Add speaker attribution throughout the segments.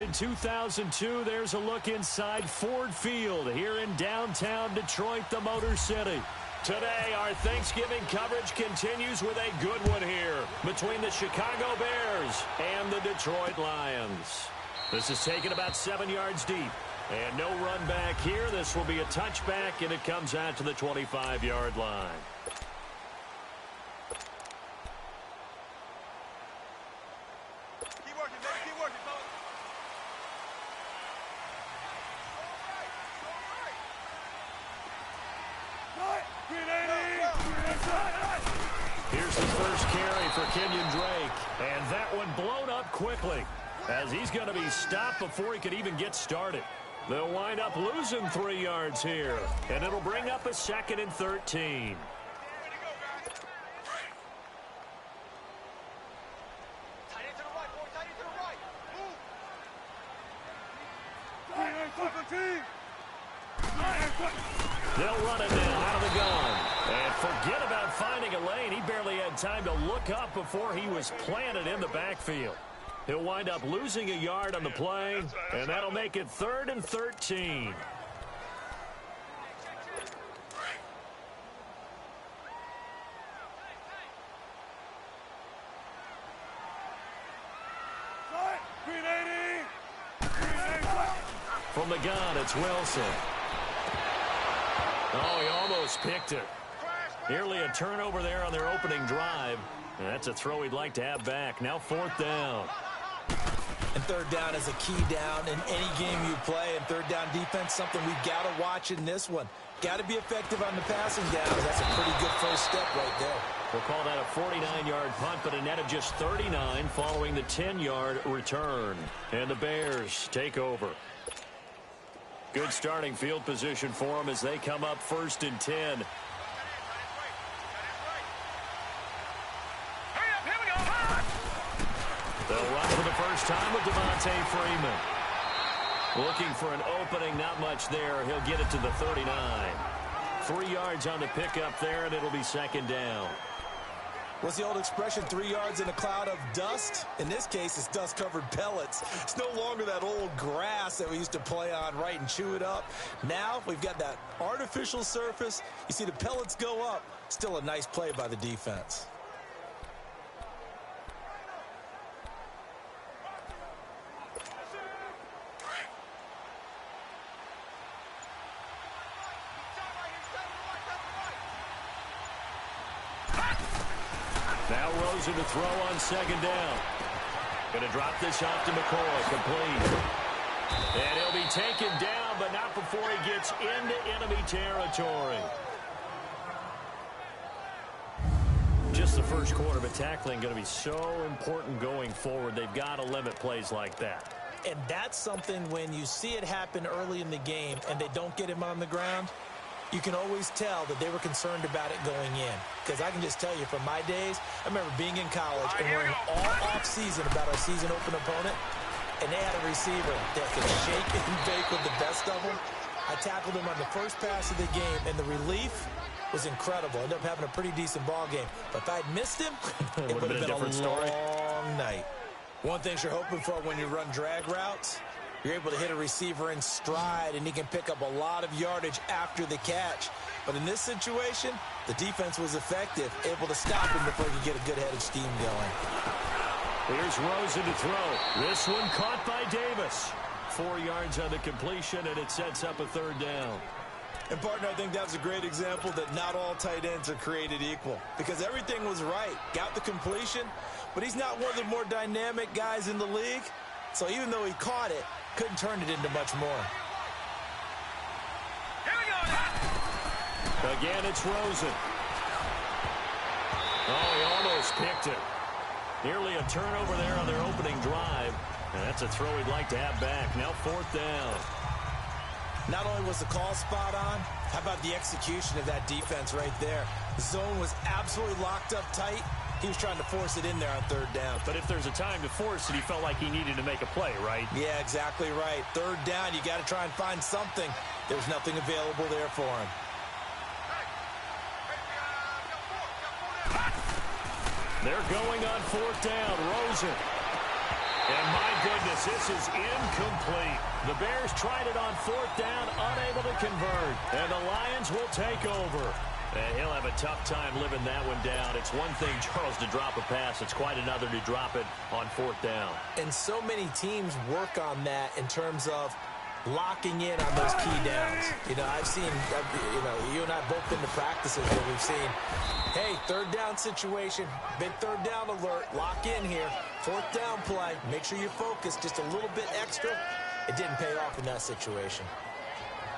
Speaker 1: In 2002, there's a look inside Ford Field here in downtown Detroit, the Motor City. Today, our Thanksgiving coverage continues with a good one here between the Chicago Bears and the Detroit Lions. This is taken about 7 yards deep. And no run back here. This will be a touchback, and it comes out to the 25-yard line. Here's the first carry for Kenyon Drake. And that one blown up quickly, as he's going to be stopped before he could even get started. They'll wind up losing 3 yards here, and it'll bring up a 2nd and 13. They'll run it now out of the gun. And forget about finding a lane. He barely had time to look up before he was planted in the backfield. He'll wind up losing a yard on the play, and that'll make it 3rd and 13. From the gun, it's Wilson. Oh, he almost picked it. Nearly a turnover there on their opening drive. And that's a throw he'd like to have back. Now 4th down.
Speaker 2: And 3rd down is a key down in any game you play. And 3rd down defense, something we've got to watch in this one. Got to be effective on the passing downs. That's a pretty good first step right there.
Speaker 1: We'll call that a 49-yard punt, but a net of just 39 following the 10-yard return. And the Bears take over. Good starting field position for them as they come up 1st and 10. They'll run for the first time with Devontae Freeman. Looking for an opening, not much there. He'll get it to the 39. 3 yards on the pickup there, and it'll be 2nd down.
Speaker 2: What's the old expression, 3 yards in a cloud of dust? In this case, it's dust-covered pellets. It's no longer that old grass that we used to play on, right, and chew it up. Now we've got that artificial surface. You see the pellets go up. Still a nice play by the defense.
Speaker 1: Now Rosen to throw on 2nd down. Going to drop this off to McCoy, complete. And he'll be taken down, but not before he gets into enemy territory. Just the first quarter, but tackling going to be so important going forward. They've got to limit plays like that.
Speaker 2: And that's something when you see it happen early in the game and they don't get him on the ground, you can always tell that they were concerned about it going in. Because I can just tell you from my days, I remember being in college and worrying all off-season about our season-open opponent, and they had a receiver that could shake and bake with the best of them. I tackled him on the first pass of the game, and the relief was incredible. I ended up having a pretty decent ball game. But if I'd missed him, it would have been a long night. One thing you're hoping for when you run drag routes, you're able to hit a receiver in stride, and he can pick up a lot of yardage after the catch. But in this situation, the defense was effective, able to stop him before he could get a good head of steam going.
Speaker 1: Here's Rosen to throw. This one caught by Davis. 4 yards on the completion, and it sets up a 3rd down.
Speaker 2: And, partner, I think that's a great example that not all tight ends are created equal. Because everything was right. Got the completion, but he's not one of the more dynamic guys in the league. So even though he caught it, couldn't turn it into much more.
Speaker 1: Again, it's Rosen. Oh, he almost picked it. Nearly a turnover there on their opening drive. And that's a throw he'd like to have back. Now 4th down.
Speaker 2: Not only was the call spot on, how about the execution of that defense right there? The zone was absolutely locked up tight. He was trying to force it in there on 3rd down.
Speaker 1: But if there's a time to force it, he felt like he needed to make a play, right?
Speaker 2: Yeah, exactly right. 3rd down, you got to try and find something. There was nothing available there for him. They're going on 4th down. Rosen.
Speaker 1: And my goodness, this is incomplete. The Bears tried it on 4th down, unable to convert. And the Lions will take over. And he'll have a tough time living that one down. It's one thing, Charles, to drop a pass. It's quite another to drop it on 4th down.
Speaker 2: And so many teams work on that in terms of locking in on those key downs. You know, I've seen, you and I both been to practices where we've seen, hey, 3rd down situation, big 3rd down alert, lock in here, 4th down play, make sure you focus just a little bit extra. It didn't pay off in that situation.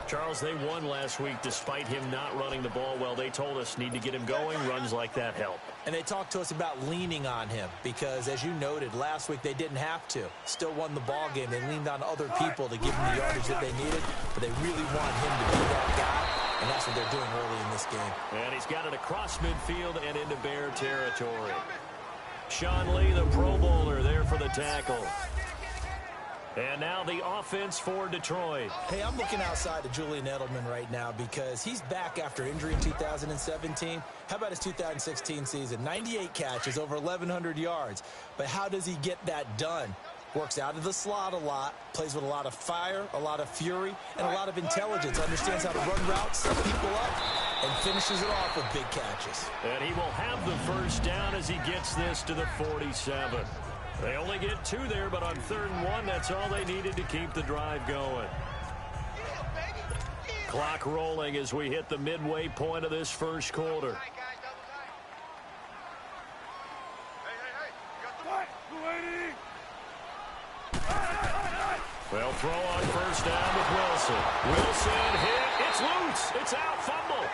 Speaker 1: Charles, they won last week despite him not running the ball well. They told us need to get him going. Runs like that help.
Speaker 2: And they talked to us about leaning on him because, as you noted, last week they didn't have to. Still won the ball game. They leaned on other people to give them the yardage that they needed, but they really want him to be that guy, and that's what they're doing early in this game.
Speaker 1: And he's got it across midfield and into Bear territory. Sean Lee, the Pro Bowler, there for the tackle. And now the offense for Detroit.
Speaker 2: Hey, I'm looking outside of Julian Edelman right now because he's back after injury in 2017. How about his 2016 season? 98 catches, over 1,100 yards. But how does he get that done? Works out of the slot a lot, plays with a lot of fire, a lot of fury, and a lot of intelligence. Understands how to run routes, set people up, and finishes it off with big catches.
Speaker 1: And he will have the first down as he gets this to the 47. They only get 2 there, but on 3rd and 1, that's all they needed to keep the drive going. Clock rolling as we hit the midway point of this first quarter. Well, throw on 1st down with Wilson. Wilson hit. It's loose. It's out. Fumble.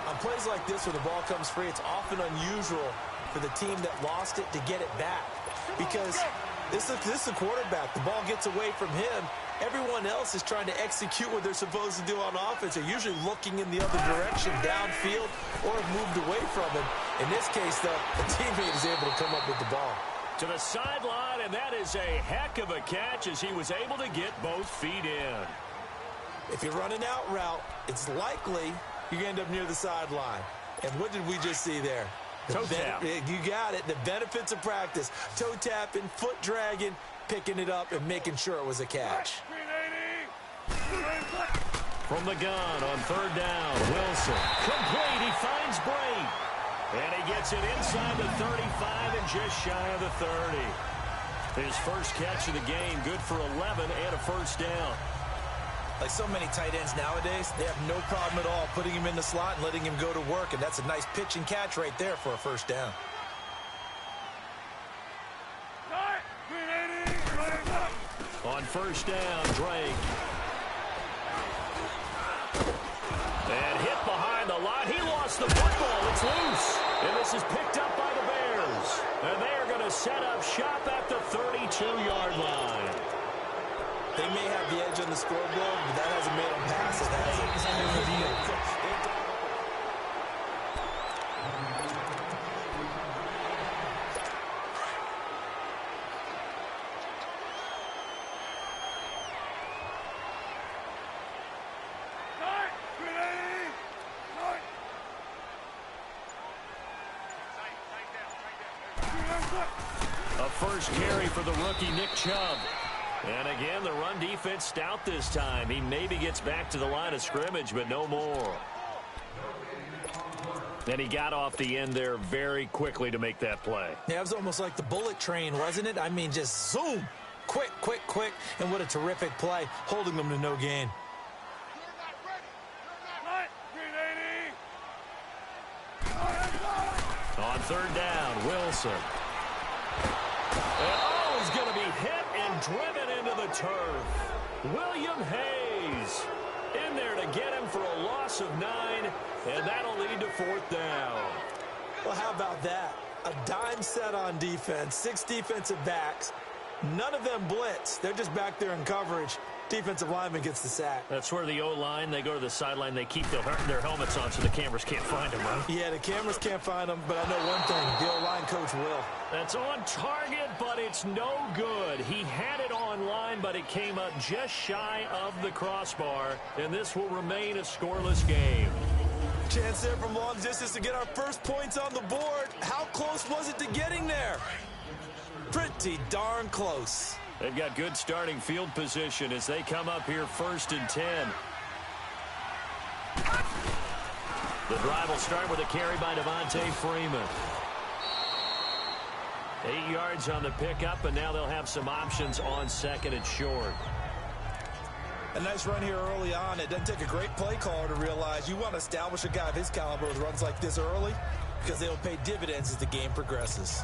Speaker 2: On plays like this where the ball comes free, it's often unusual for the team that lost it to get it back because this is the quarterback. The ball gets away from him. Everyone else is trying to execute what they're supposed to do on offense. They're usually looking in the other direction, downfield, or have moved away from him. In this case, though, the teammate is able to come up with the ball.
Speaker 1: To the sideline, and that is a heck of a catch as he was able to get both feet in.
Speaker 2: If you're running out route, it's likely you're going to end up near the sideline. And what did we just see there?
Speaker 1: Toe tap.
Speaker 2: You got it. The benefits of practice. Toe tapping, foot dragging, picking it up, and making sure it was a catch.
Speaker 1: From the gun on 3rd down, Wilson. Complete. He finds Bray. And he gets it inside the 35 and just shy of the 30. His first catch of the game, good for 11 and a first down.
Speaker 2: Like so many tight ends nowadays, they have no problem at all putting him in the slot and letting him go to work, and that's a nice pitch and catch right there for a first down.
Speaker 1: On 1st down, Drake. And hit behind the line. He lost the football. It's loose. And this is picked up by the Bears. And they are going to set up shop at the 32-yard line.
Speaker 2: They may have the edge on the scoreboard, but that hasn't made them pass it, has it?
Speaker 1: A first carry for the rookie Nick Chubb. And again, the run defense stout this time. He maybe gets back to the line of scrimmage, but no more. And he got off the end there very quickly to make that play.
Speaker 2: Yeah, it was almost like the bullet train, wasn't it? I mean, just zoom. Quick, quick, quick. And what a terrific play, holding them to no gain.
Speaker 1: On 3rd down, Wilson. And oh, he's going to be hit and driven into the turf. William Hayes in there to get him for a loss of 9, and that'll lead to 4th down.
Speaker 2: Well, how about that? A dime set on defense, 6 defensive backs. None of them blitz. They're just back there in coverage. Defensive lineman gets the sack.
Speaker 1: That's where the O-line, they go to the sideline, they keep their helmets on so the cameras can't find them, right?
Speaker 2: Yeah, the cameras can't find them, but I know one thing, the O-line coach will.
Speaker 1: That's on target, but it's no good. He had it on line, but it came up just shy of the crossbar, and this will remain a scoreless game.
Speaker 2: Chance there from long distance to get our first points on the board. How close was it to getting there? Pretty darn close.
Speaker 1: They've got good starting field position as they come up here 1st and 10. The drive will start with a carry by Devontae Freeman. 8 yards on the pickup, and now they'll have some options on 2nd and short.
Speaker 2: A nice run here early on. It doesn't take a great play caller to realize you want to establish a guy of his caliber with runs like this early because they'll pay dividends as the game progresses.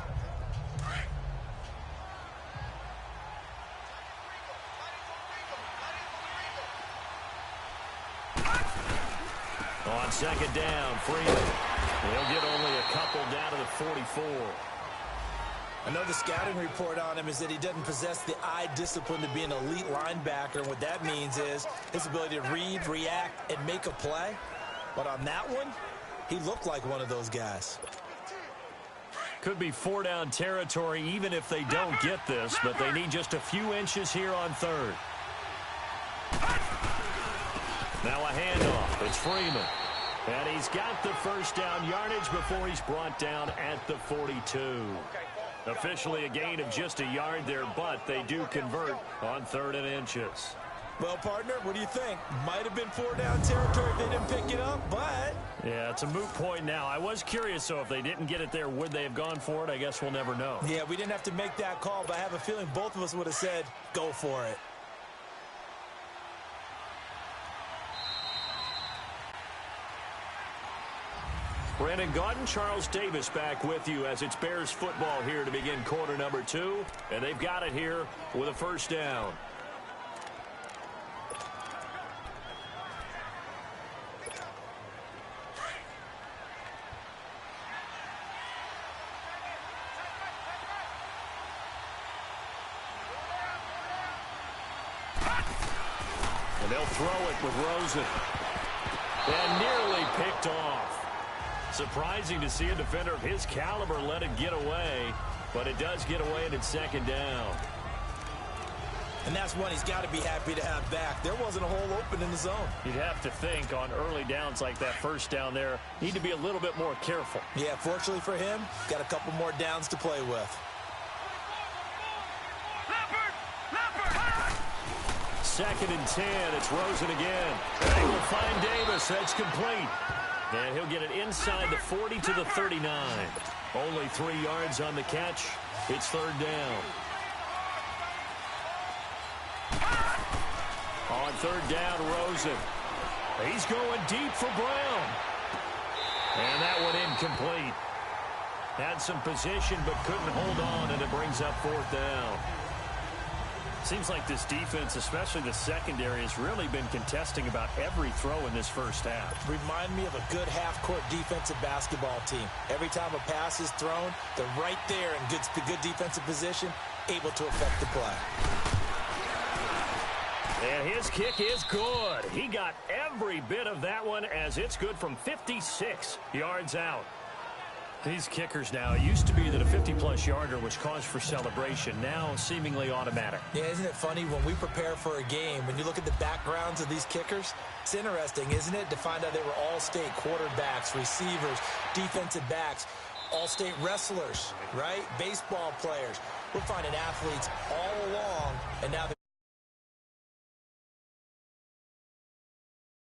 Speaker 1: On 2nd down, Freeman. He'll get only a couple down to the 44.
Speaker 2: Another scouting report on him is that he doesn't possess the eye discipline to be an elite linebacker. And what that means is his ability to read, react, and make a play. But on that one, he looked like one of those guys.
Speaker 1: Could be 4-down territory even if they don't get this, but they need just a few inches here on 3rd. Now a handoff. It's Freeman. And he's got the 1st down yardage before he's brought down at the 42. Officially a gain of just a yard there, but they do convert on 3rd and inches.
Speaker 2: Well, partner, what do you think? Might have been 4-down territory if they didn't pick it up, but...
Speaker 1: Yeah, it's a moot point now. I was curious, so if they didn't get it there, would they have gone for it? I guess we'll never know.
Speaker 2: Yeah, we didn't have to make that call, but I have a feeling both of us would have said, go for it.
Speaker 1: Brandon Gaudin, Charles Davis back with you as it's Bears football here to begin quarter number 2. And they've got it here with a 1st down. And they'll throw it with Rosen. And nearly picked off. Surprising to see a defender of his caliber let it get away, but it does get away and it's 2nd down.
Speaker 2: And that's one he's got to be happy to have back. There wasn't a hole open in the zone.
Speaker 1: You'd have to think on early downs like that 1st down there, need to be a little bit more careful.
Speaker 2: Yeah, fortunately for him, got a couple more downs to play with.
Speaker 1: 2nd and 10, it's Rosen again. They will find Davis, that's complete. And he'll get it inside the 40 to the 39. Only 3 yards on the catch. It's 3rd down. On 3rd down, Rosen. He's going deep for Brown. And that one incomplete. Had some position but couldn't hold on, and it brings up 4th down. Seems like this defense, especially the secondary, has really been contesting about every throw in this 1st half.
Speaker 2: Remind me of a good half-court defensive basketball team. Every time a pass is thrown, they're right there in good defensive position, able to affect the play.
Speaker 1: And his kick is good. He got every bit of that one as it's good from 56 yards out. These kickers now, it used to be that a 50-plus yarder was cause for celebration. Now, seemingly automatic.
Speaker 2: Yeah, isn't it funny when we prepare for a game, when you look at the backgrounds of these kickers, it's interesting, isn't it, to find out they were all-state quarterbacks, receivers, defensive backs, all-state wrestlers, right? Baseball players. We're finding athletes all along, and now